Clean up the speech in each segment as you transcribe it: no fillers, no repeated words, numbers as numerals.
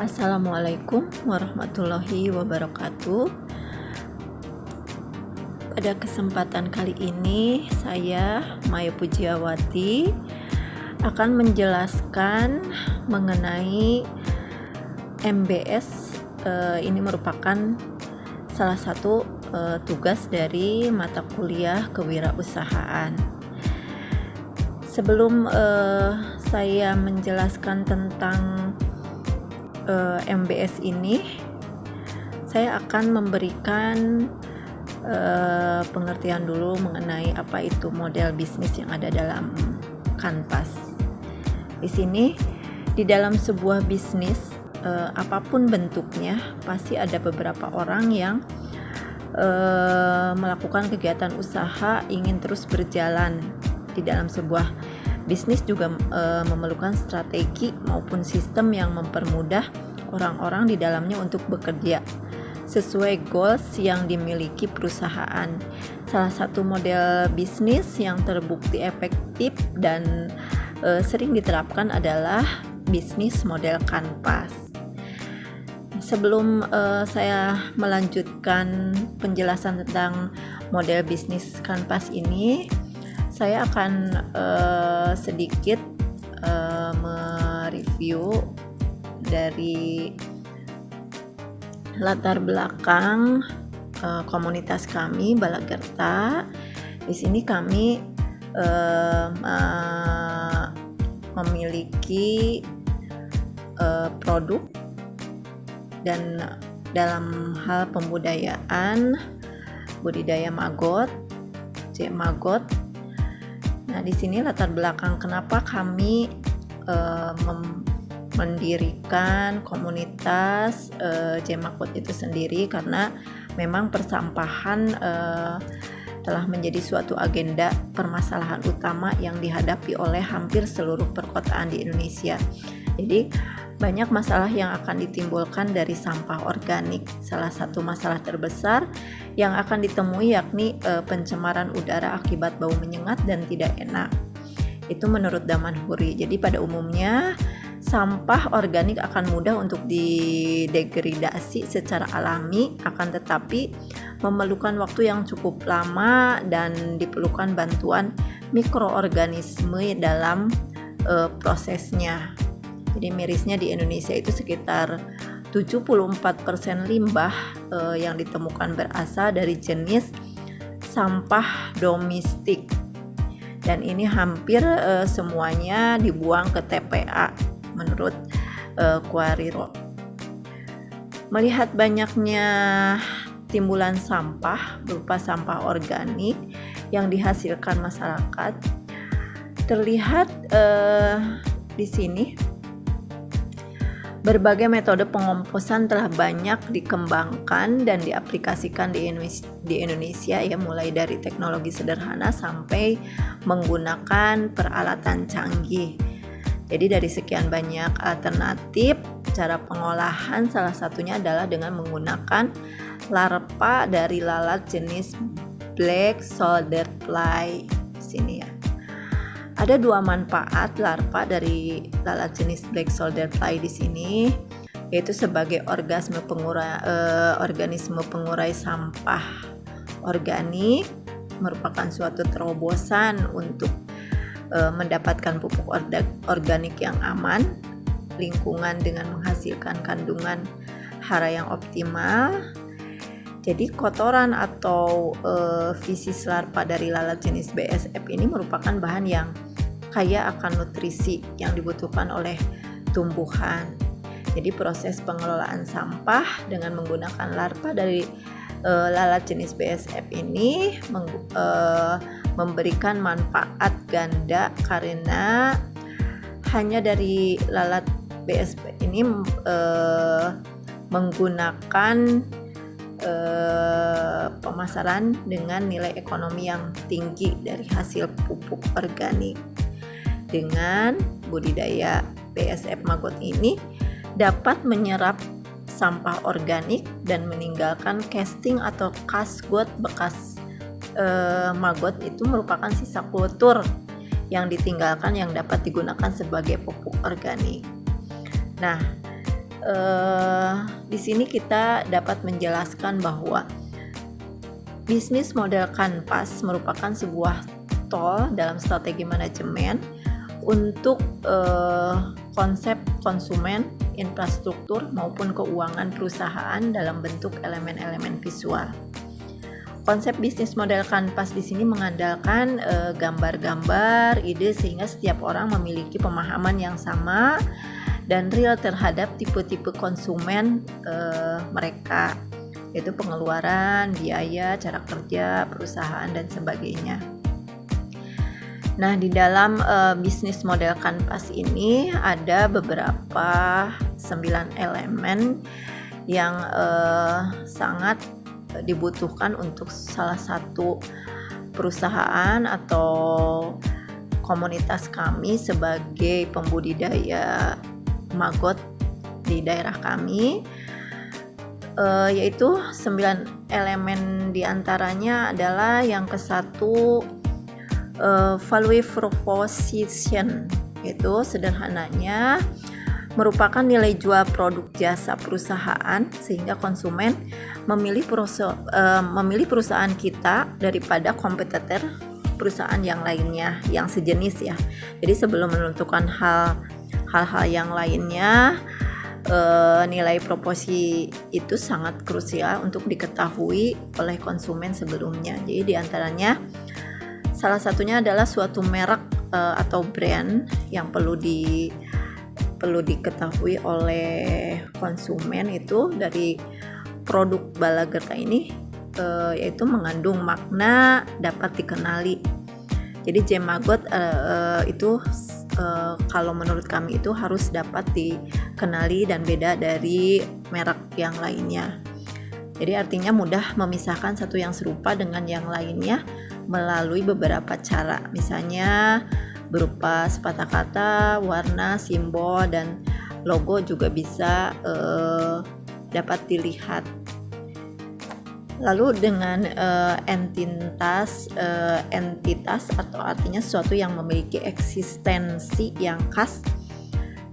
Assalamualaikum warahmatullahi wabarakatuh. Pada kesempatan kali ini saya Maya Pujiawati akan menjelaskan mengenai MBS. Ini merupakan salah satu tugas dari mata kuliah kewirausahaan. Sebelum saya menjelaskan tentang MBS ini, saya akan memberikan pengertian dulu mengenai apa itu model bisnis yang ada dalam Kanpas. Di sini, di dalam sebuah bisnis, apapun bentuknya, pasti ada beberapa orang yang melakukan kegiatan usaha ingin terus berjalan. Di dalam sebuah bisnis juga memerlukan strategi maupun sistem yang mempermudah orang-orang di dalamnya untuk bekerja sesuai goals yang dimiliki perusahaan. Salah satu model bisnis yang terbukti efektif dan sering diterapkan adalah bisnis model Kanpas. Sebelum saya melanjutkan penjelasan tentang model bisnis Kanpas ini, saya akan sedikit mereview dari latar belakang komunitas kami Balagerta. Di sini kami memiliki produk dan dalam hal pembudayaan, budidaya maggot, Maggot. Nah, di sini latar belakang kenapa kami mendirikan komunitas Maggot itu sendiri, karena memang persampahan telah menjadi suatu agenda permasalahan utama yang dihadapi oleh hampir seluruh perkotaan di Indonesia. Jadi banyak masalah yang akan ditimbulkan dari sampah organik. Salah satu masalah terbesar yang akan ditemui yakni pencemaran udara akibat bau menyengat dan tidak enak. Itu menurut Daman Huri. Jadi pada umumnya sampah organik akan mudah untuk didegradasi secara alami, akan tetapi memerlukan waktu yang cukup lama dan diperlukan bantuan mikroorganisme dalam prosesnya. Jadi mirisnya di Indonesia itu sekitar 74% limbah yang ditemukan berasal dari jenis sampah domestik, dan ini hampir semuanya dibuang ke TPA menurut Quariro. Melihat banyaknya timbulan sampah berupa sampah organik yang dihasilkan masyarakat, terlihat di sini berbagai metode pengomposan telah banyak dikembangkan dan diaplikasikan di Indonesia, ya, mulai dari teknologi sederhana sampai menggunakan peralatan canggih. Jadi dari sekian banyak alternatif cara pengolahan, salah satunya adalah dengan menggunakan larva dari lalat jenis black soldier fly. Sini ya. Ada dua manfaat larva dari lalat jenis black soldier fly di sini, yaitu sebagai organisme pengurai sampah organik, merupakan suatu terobosan untuk mendapatkan pupuk organik yang aman, lingkungan dengan menghasilkan kandungan hara yang optimal. Jadi kotoran atau feces larva dari lalat jenis BSF ini merupakan bahan yang kaya akan nutrisi yang dibutuhkan oleh tumbuhan. Jadi proses pengelolaan sampah dengan menggunakan larva dari lalat jenis BSF ini memberikan manfaat ganda, karena hanya dari lalat BSF ini menggunakan pemasaran dengan nilai ekonomi yang tinggi dari hasil pupuk organik. Dengan budidaya BSF Maggot ini dapat menyerap sampah organik dan meninggalkan casting atau kasgot bekas maggot. Itu merupakan sisa kultur yang ditinggalkan yang dapat digunakan sebagai pupuk organik. Nah, Di sini kita dapat menjelaskan bahwa bisnis model kanvas merupakan sebuah tool dalam strategi manajemen untuk konsep konsumen, infrastruktur maupun keuangan perusahaan dalam bentuk elemen-elemen visual. Konsep bisnis model kanvas di sini mengandalkan gambar-gambar, ide sehingga setiap orang memiliki pemahaman yang sama dan real terhadap tipe-tipe konsumen mereka, yaitu pengeluaran, biaya, cara kerja, perusahaan dan sebagainya. Nah, di dalam bisnis model kanvas ini ada beberapa 9 elemen yang sangat dibutuhkan untuk salah satu perusahaan atau komunitas kami sebagai pembudidaya maggot di daerah kami, yaitu 9 elemen diantaranya adalah yang ke-1 value proposition, yaitu sederhananya merupakan nilai jual produk jasa perusahaan sehingga konsumen memilih perusahaan kita daripada kompetitor perusahaan yang lainnya yang sejenis ya. Jadi sebelum menentukan hal-hal yang lainnya, nilai proporsi itu sangat krusial untuk diketahui oleh konsumen sebelumnya. Jadi diantaranya salah satunya adalah suatu merek atau brand yang perlu diketahui oleh konsumen itu dari produk Balagerta ini, yaitu mengandung makna dapat dikenali. Jadi Jem Maggot itu kalau menurut kami itu harus dapat dikenali dan beda dari merek yang lainnya. Jadi artinya mudah memisahkan satu yang serupa dengan yang lainnya melalui beberapa cara, misalnya berupa sepatah kata, warna, simbol, dan logo juga bisa dapat dilihat. Lalu dengan entitas atau artinya sesuatu yang memiliki eksistensi yang khas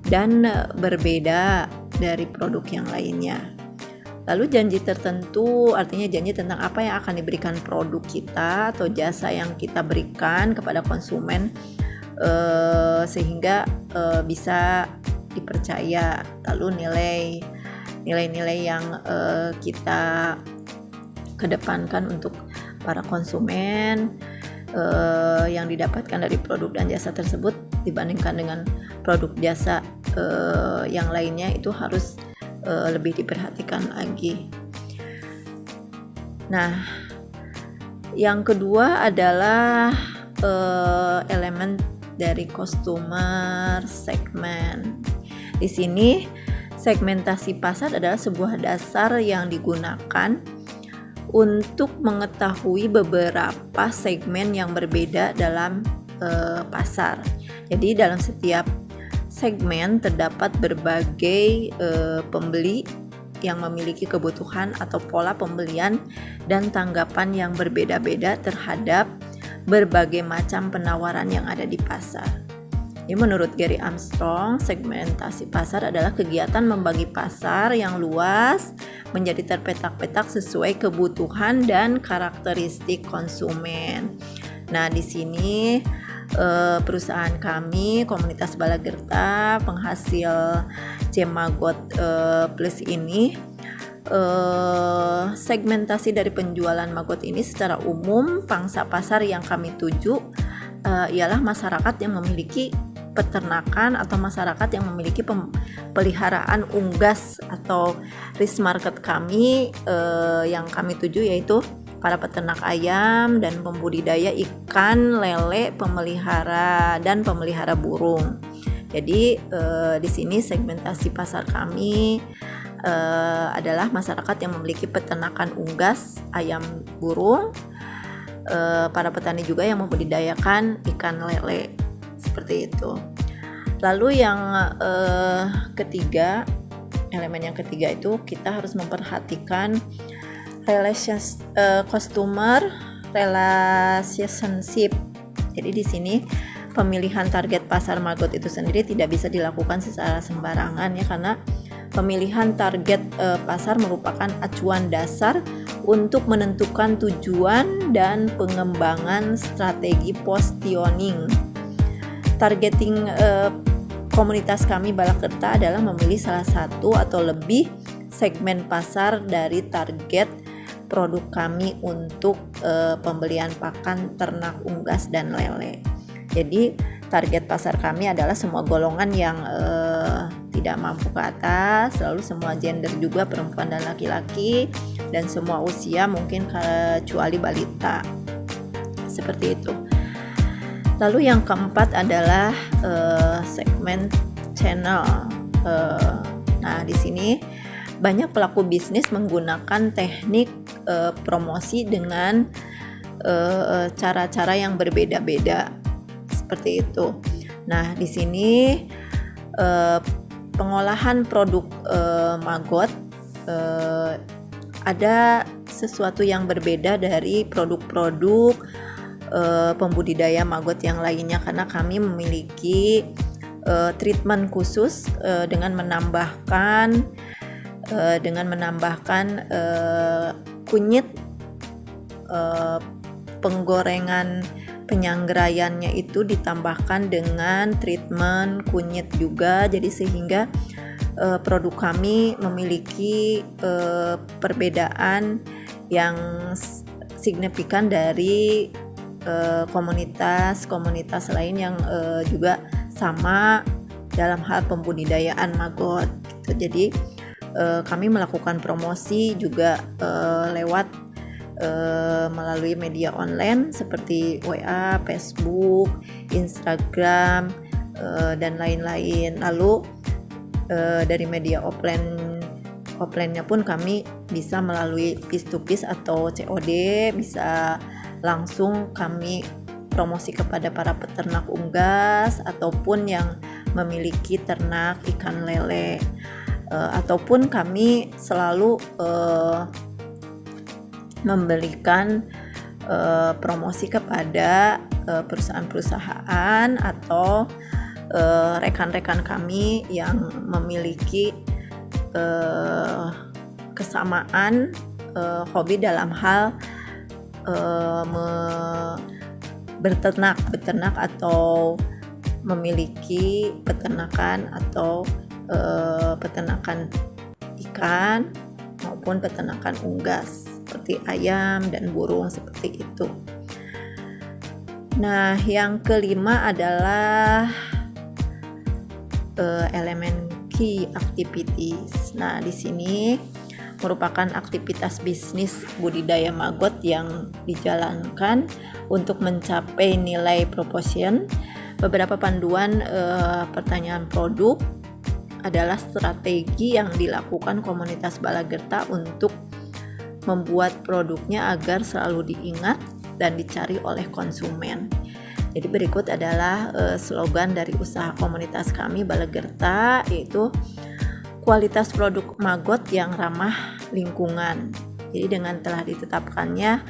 dan berbeda dari produk yang lainnya. Lalu janji tertentu, artinya janji tentang apa yang akan diberikan produk kita atau jasa yang kita berikan kepada konsumen, sehingga bisa dipercaya. Lalu nilai-nilai yang kita kedepankan untuk para konsumen yang didapatkan dari produk dan jasa tersebut dibandingkan dengan produk jasa yang lainnya itu harus lebih diperhatikan lagi. Nah, yang kedua adalah elemen dari customer segment. Di sini segmentasi pasar adalah sebuah dasar yang digunakan untuk mengetahui beberapa segmen yang berbeda dalam pasar. Jadi dalam setiap segmen terdapat berbagai pembeli yang memiliki kebutuhan atau pola pembelian dan tanggapan yang berbeda-beda terhadap berbagai macam penawaran yang ada di pasar. Jadi menurut Gary Armstrong, segmentasi pasar adalah kegiatan membagi pasar yang luas menjadi terpetak-petak sesuai kebutuhan dan karakteristik konsumen. Nah, di sini perusahaan kami, komunitas Balagerta, penghasil Jem Maggot Plus ini, segmentasi dari penjualan maggot ini secara umum pangsa pasar yang kami tuju ialah masyarakat yang memiliki peternakan atau masyarakat yang memiliki peliharaan unggas, atau risk market kami yang kami tuju yaitu para peternak ayam dan pembudidaya ikan, lele, pemelihara burung. Jadi di sini segmentasi pasar kami adalah masyarakat yang memiliki peternakan unggas, ayam, burung, para petani juga yang membudidayakan ikan lele, seperti itu. Lalu yang ketiga, elemen yang ketiga itu kita harus memperhatikan customer relationship. Jadi di sini pemilihan target pasar maggot itu sendiri tidak bisa dilakukan secara sembarangan ya, karena pemilihan target pasar merupakan acuan dasar untuk menentukan tujuan dan pengembangan strategi positioning. Targeting komunitas kami Balakerta adalah memilih salah satu atau lebih segmen pasar dari target produk kami untuk pembelian pakan ternak unggas dan lele. Jadi target pasar kami adalah semua golongan yang tidak mampu ke atas, lalu semua gender juga, perempuan dan laki-laki, dan semua usia mungkin kecuali balita. Seperti itu. Lalu yang keempat adalah segmen channel. Nah, di sini banyak pelaku bisnis menggunakan teknik promosi dengan cara-cara yang berbeda-beda. Seperti itu. Nah, di sini pengolahan produk maggot ada sesuatu yang berbeda dari produk-produk pembudidaya maggot yang lainnya, karena kami memiliki treatment khusus dengan menambahkan kunyit, penggorengan penyangraiannya itu ditambahkan dengan treatment kunyit juga, jadi sehingga produk kami memiliki perbedaan yang signifikan dari komunitas lain yang juga sama dalam hal pembudidayaan maggot gitu. Jadi kami melakukan promosi juga lewat melalui media online seperti WA, Facebook, Instagram, dan lain-lain. Lalu dari media offline-nya pun kami bisa melalui piece to piece atau COD, bisa langsung kami promosi kepada para peternak unggas ataupun yang memiliki ternak ikan lele, ataupun kami selalu memberikan promosi kepada perusahaan-perusahaan atau rekan-rekan kami yang memiliki kesamaan hobi dalam hal beternak atau memiliki peternakan atau peternakan ikan maupun peternakan unggas seperti ayam dan burung, seperti itu. Nah, yang kelima adalah elemen key activities. Nah, di sini merupakan aktivitas bisnis budidaya maggot yang dijalankan untuk mencapai nilai proportion. Beberapa panduan pertanyaan produk adalah strategi yang dilakukan komunitas Balakerta untuk membuat produknya agar selalu diingat dan dicari oleh konsumen. Jadi berikut adalah slogan dari usaha komunitas kami Balakerta, yaitu kualitas produk maggot yang ramah lingkungan. Jadi dengan telah ditetapkannya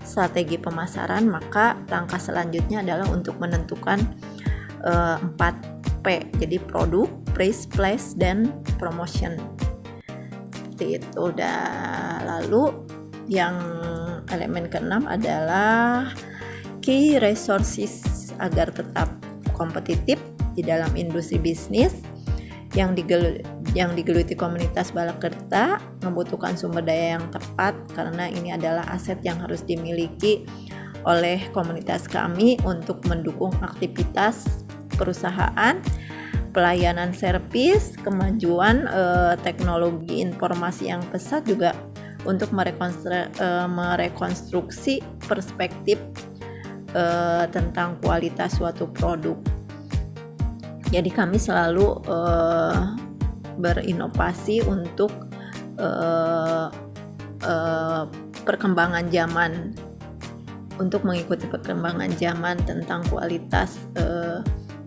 strategi pemasaran, maka langkah selanjutnya adalah untuk menentukan 4P. Jadi produk, price, place, dan promotion. Seperti itu. Lalu yang elemen keenam adalah key resources agar tetap kompetitif di dalam industri bisnis yang digeluti komunitas Balakerta membutuhkan sumber daya yang tepat, karena ini adalah aset yang harus dimiliki oleh komunitas kami untuk mendukung aktivitas perusahaan, pelayanan servis, kemajuan teknologi informasi yang pesat, juga untuk merekonstruksi perspektif tentang kualitas suatu produk. Jadi kami selalu berinovasi untuk perkembangan zaman, untuk mengikuti perkembangan zaman tentang kualitas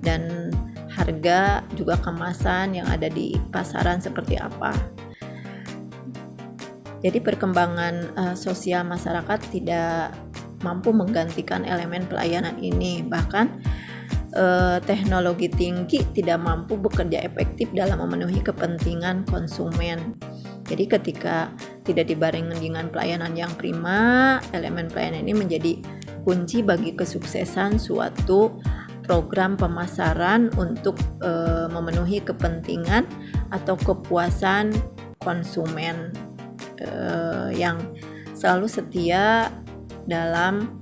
dan harga, juga kemasan yang ada di pasaran seperti apa. Jadi perkembangan sosial masyarakat tidak mampu menggantikan elemen pelayanan ini. Bahkan teknologi tinggi tidak mampu bekerja efektif dalam memenuhi kepentingan konsumen. Jadi ketika tidak dibarengi dengan pelayanan yang prima, elemen pelayanan ini menjadi kunci bagi kesuksesan suatu program pemasaran untuk memenuhi kepentingan atau kepuasan konsumen yang selalu setia dalam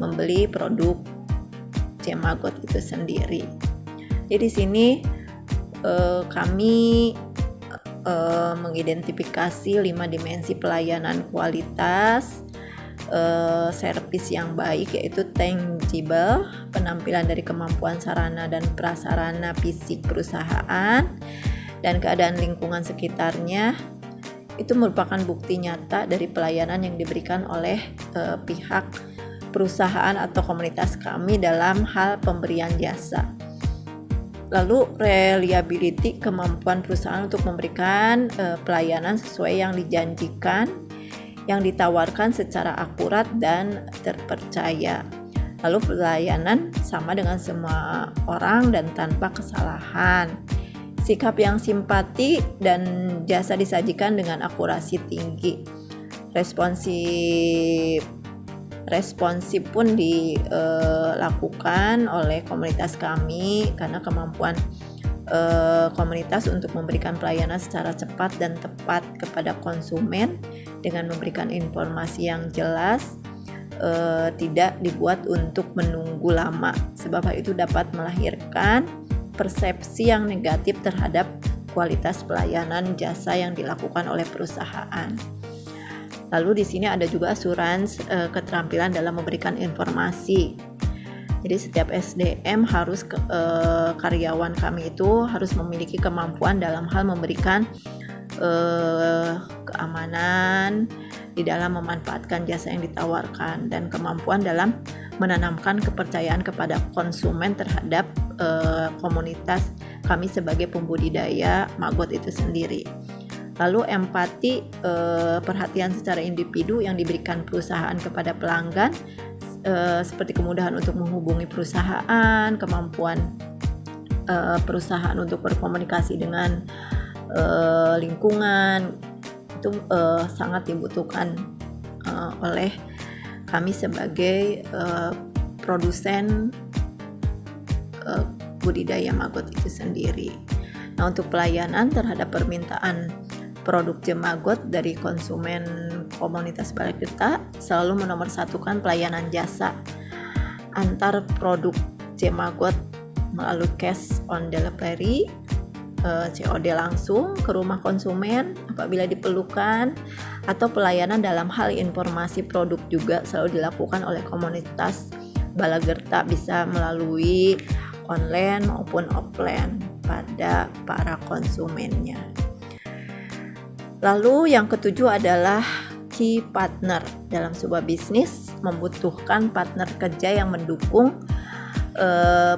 membeli produk Cemagot itu sendiri. Jadi di sini kami mengidentifikasi 5 dimensi pelayanan kualitas servis yang baik, yaitu tangible, penampilan dari kemampuan sarana dan prasarana fisik perusahaan dan keadaan lingkungan sekitarnya. Itu merupakan bukti nyata dari pelayanan yang diberikan oleh pihak perusahaan atau komunitas kami dalam hal pemberian jasa. Lalu reliability, kemampuan perusahaan untuk memberikan pelayanan sesuai yang dijanjikan, yang ditawarkan secara akurat dan terpercaya. Lalu pelayanan sama dengan semua orang dan tanpa kesalahan. Sikap yang simpati dan jasa disajikan dengan akurasi tinggi. Responsif pun dilakukan oleh komunitas kami karena kemampuan komunitas untuk memberikan pelayanan secara cepat dan tepat kepada konsumen dengan memberikan informasi yang jelas, tidak dibuat untuk menunggu lama, sebab hal itu dapat melahirkan persepsi yang negatif terhadap kualitas pelayanan jasa yang dilakukan oleh perusahaan. Lalu di sini ada juga asuransi keterampilan dalam memberikan informasi. Jadi setiap SDM harus karyawan kami itu harus memiliki kemampuan dalam hal memberikan keamanan di dalam memanfaatkan jasa yang ditawarkan dan kemampuan dalam menanamkan kepercayaan kepada konsumen terhadap komunitas kami sebagai pembudidaya maggot itu sendiri. Lalu empati, perhatian secara individu yang diberikan perusahaan kepada pelanggan, seperti kemudahan untuk menghubungi perusahaan, kemampuan perusahaan untuk berkomunikasi dengan lingkungan, itu sangat dibutuhkan oleh kami sebagai produsen budidaya maggot itu sendiri. Nah, untuk pelayanan terhadap permintaan produk Cemagot dari konsumen komunitas Balaikerta selalu menomorsatukan pelayanan jasa antar produk Cemagot melalui cash on delivery, COD langsung ke rumah konsumen apabila diperlukan, atau pelayanan dalam hal informasi produk juga selalu dilakukan oleh komunitas Balaikerta bisa melalui online maupun offline pada para konsumennya. Lalu yang ketujuh adalah key partner. Dalam sebuah bisnis membutuhkan partner kerja yang mendukung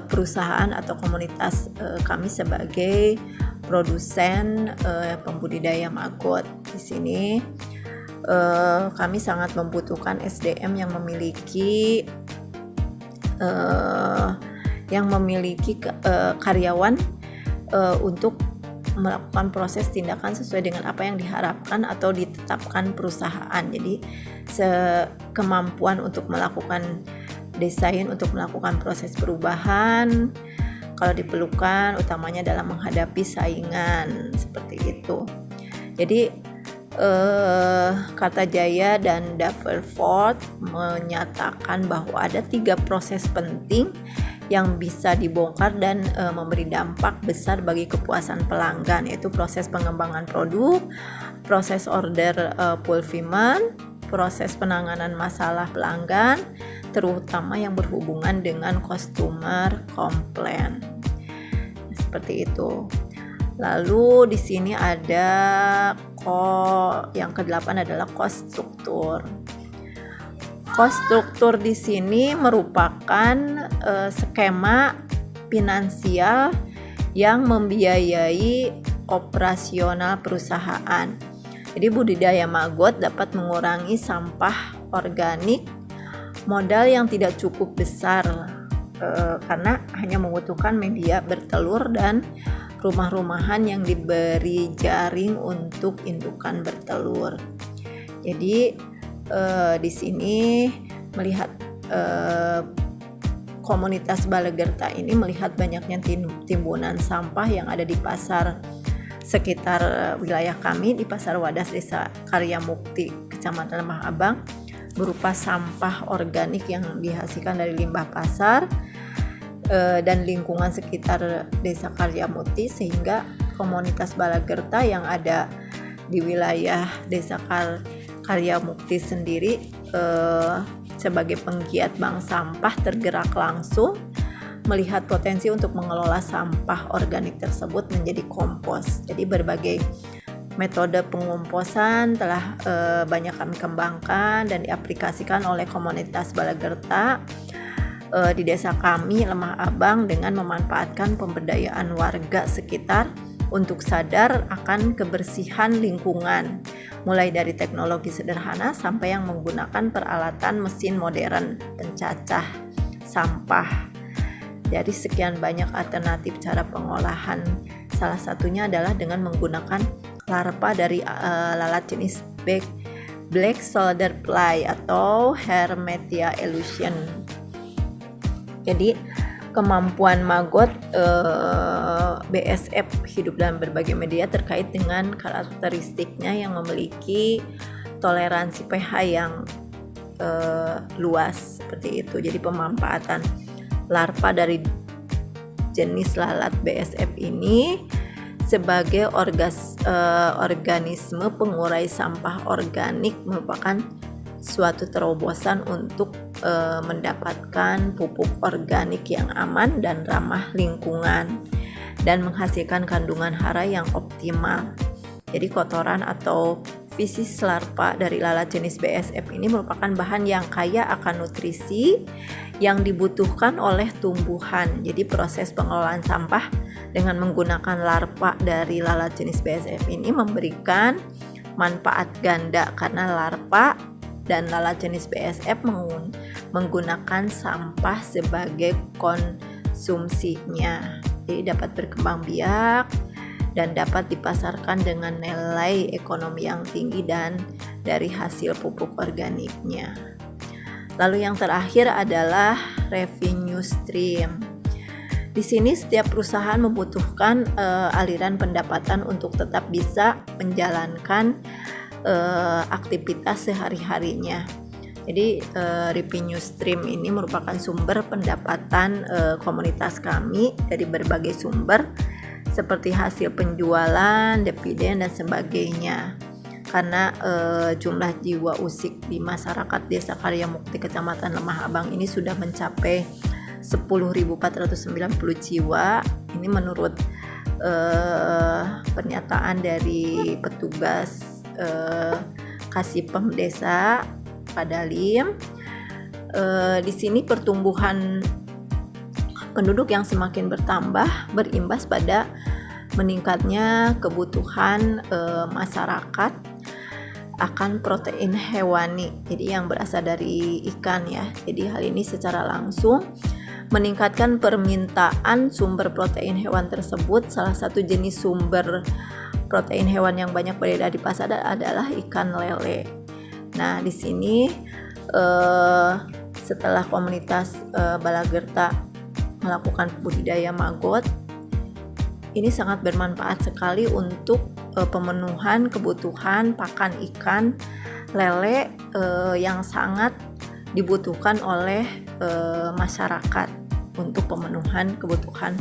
perusahaan atau komunitas kami sebagai produsen pembudidaya maggot. Di sini kami sangat membutuhkan SDM yang memiliki karyawan untuk melakukan proses tindakan sesuai dengan apa yang diharapkan atau ditetapkan perusahaan. Jadi kemampuan untuk melakukan desain untuk melakukan proses perubahan kalau diperlukan, utamanya dalam menghadapi saingan seperti itu. Jadi Kartajaya dan Davenport menyatakan bahwa ada 3 proses penting yang bisa dibongkar dan memberi dampak besar bagi kepuasan pelanggan, yaitu proses pengembangan produk, proses order fulfillment, proses penanganan masalah pelanggan, terutama yang berhubungan dengan customer complaint. Seperti itu. Lalu di sini ada yang ke-8 adalah cost struktur. Cost struktur di sini merupakan skema finansial yang membiayai operasional perusahaan. Jadi budidaya maggot dapat mengurangi sampah organik, modal yang tidak cukup besar karena hanya membutuhkan media bertelur dan rumah-rumahan yang diberi jaring untuk indukan bertelur. Jadi di sini melihat komunitas Balagerta ini melihat banyaknya timbunan sampah yang ada di pasar sekitar wilayah kami, di Pasar Wadas Desa Karya Mukti, Kecamatan Lembah Abang, berupa sampah organik yang dihasilkan dari limbah pasar dan lingkungan sekitar Desa Karya Mukti, sehingga komunitas Balagerta yang ada di wilayah Desa Karya Mukti sendiri sebagai penggiat bank sampah tergerak langsung melihat potensi untuk mengelola sampah organik tersebut menjadi kompos. Jadi berbagai metode pengomposan telah banyak kami kembangkan dan diaplikasikan oleh komunitas Balagerta di desa kami Lembah Abang dengan memanfaatkan pemberdayaan warga sekitar untuk sadar akan kebersihan lingkungan, mulai dari teknologi sederhana sampai yang menggunakan peralatan mesin modern pencacah sampah. Dari sekian banyak alternatif cara pengolahan, salah satunya adalah dengan menggunakan larva dari lalat jenis black soldier fly atau Hermetia illusion. Jadi kemampuan maggot BSF hidup dalam berbagai media terkait dengan karakteristiknya yang memiliki toleransi pH yang luas seperti itu. Jadi pemanfaatan larva dari jenis lalat BSF ini sebagai organisme pengurai sampah organik merupakan suatu terobosan untuk mendapatkan pupuk organik yang aman dan ramah lingkungan dan menghasilkan kandungan hara yang optimal. Jadi kotoran atau feces larva dari lalat jenis BSF ini merupakan bahan yang kaya akan nutrisi yang dibutuhkan oleh tumbuhan. Jadi proses pengelolaan sampah dengan menggunakan larva dari lalat jenis BSF ini memberikan manfaat ganda karena larva dan lalat jenis BSF menggunakan sampah sebagai konsumsinya. Jadi dapat berkembang biak dan dapat dipasarkan dengan nilai ekonomi yang tinggi dan dari hasil pupuk organiknya. Lalu yang terakhir adalah revenue stream. Di sini setiap perusahaan membutuhkan aliran pendapatan untuk tetap bisa menjalankan aktivitas sehari-harinya. Jadi revenue stream ini merupakan sumber pendapatan komunitas kami dari berbagai sumber seperti hasil penjualan, dividen dan sebagainya. Karena jumlah jiwa usik di masyarakat Desa Karya Mukti Kecamatan Lembah Abang ini sudah mencapai 10.490 jiwa. Ini menurut pernyataan dari petugas Kasipem Desa Padalim. Di sini pertumbuhan penduduk yang semakin bertambah berimbas pada meningkatnya kebutuhan masyarakat akan protein hewani, jadi yang berasal dari ikan ya. Jadi hal ini secara langsung meningkatkan permintaan sumber protein hewan tersebut. Salah satu jenis sumber protein hewan yang banyak beredar di pasar adalah ikan lele. Nah, di sini setelah komunitas Balagerta melakukan budidaya maggot, ini sangat bermanfaat sekali untuk pemenuhan kebutuhan pakan ikan lele yang sangat dibutuhkan oleh masyarakat untuk pemenuhan kebutuhan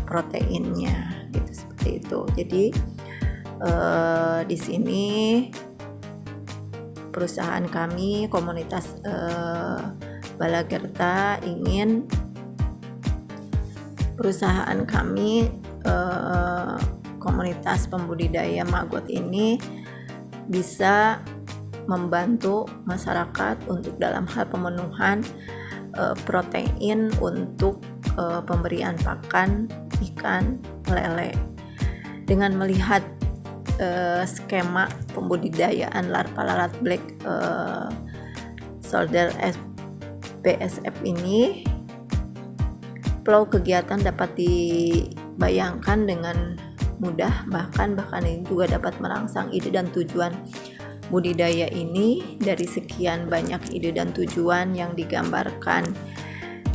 proteinnya, gitu, seperti itu. Jadi di sini perusahaan kami, komunitas Balagerta ingin perusahaan kami komunitas pembudidaya maggot ini bisa membantu masyarakat untuk dalam hal pemenuhan protein untuk pemberian pakan ikan lele. Dengan melihat skema pembudidayaan larva lalat black soldier BSF ini, Flow kegiatan dapat dibayangkan dengan mudah, bahkan ini juga dapat merangsang ide dan tujuan budidaya ini. Dari sekian banyak ide dan tujuan yang digambarkan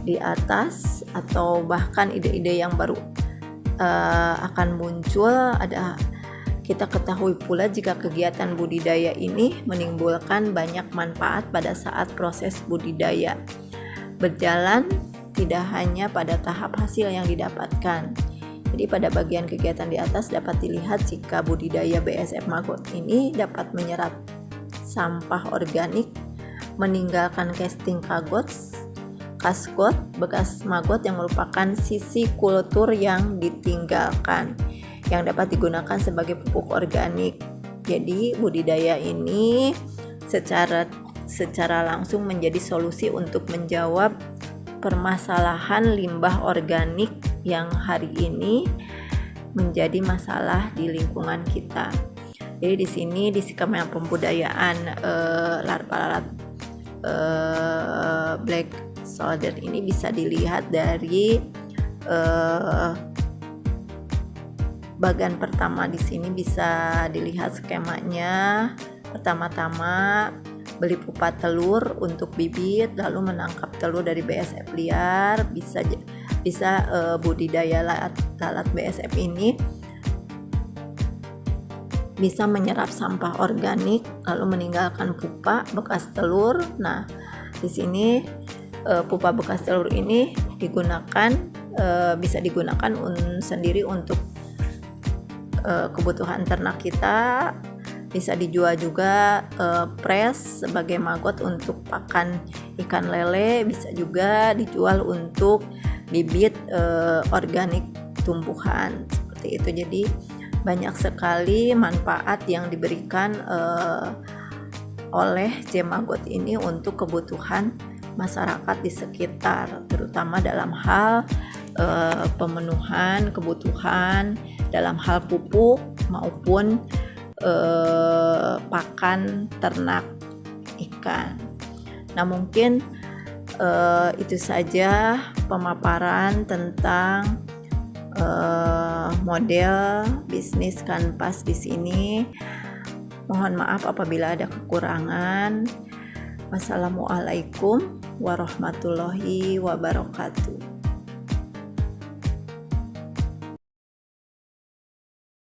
di atas, atau bahkan ide-ide yang baru akan muncul, kita ketahui pula jika kegiatan budidaya ini menimbulkan banyak manfaat pada saat proses budidaya berjalan, tidak hanya pada tahap hasil yang didapatkan. Jadi pada bagian kegiatan di atas dapat dilihat jika budidaya BSF maggot ini dapat menyerap sampah organik, meninggalkan casting kasgot bekas maggot yang merupakan sisi kultur yang ditinggalkan, yang dapat digunakan sebagai pupuk organik. Jadi budidaya ini secara langsung menjadi solusi untuk menjawab permasalahan limbah organik yang hari ini menjadi masalah di lingkungan kita. Jadi di sini di Kementerian Pembudayaan larva lalat black soldier ini bisa dilihat dari bagian pertama. Di sini bisa dilihat skemanya. Pertama-tama beli pupa telur untuk bibit, lalu menangkap telur dari BSF liar. Bisa budidaya lalat BSF ini bisa menyerap sampah organik lalu meninggalkan pupa bekas telur. Nah, di sini pupa bekas telur ini bisa digunakan sendiri untuk kebutuhan ternak kita. Bisa dijual juga press sebagai maggot untuk pakan ikan lele. Bisa juga dijual untuk bibit organik tumbuhan seperti itu. Jadi banyak sekali manfaat yang diberikan oleh J-Maggot ini untuk kebutuhan masyarakat di sekitar, terutama dalam hal pemenuhan kebutuhan dalam hal pupuk maupun pakan ternak ikan. Nah, mungkin itu saja pemaparan tentang model bisnis kanvas di sini. Mohon maaf apabila ada kekurangan. Wassalamualaikum warahmatullahi wabarakatuh.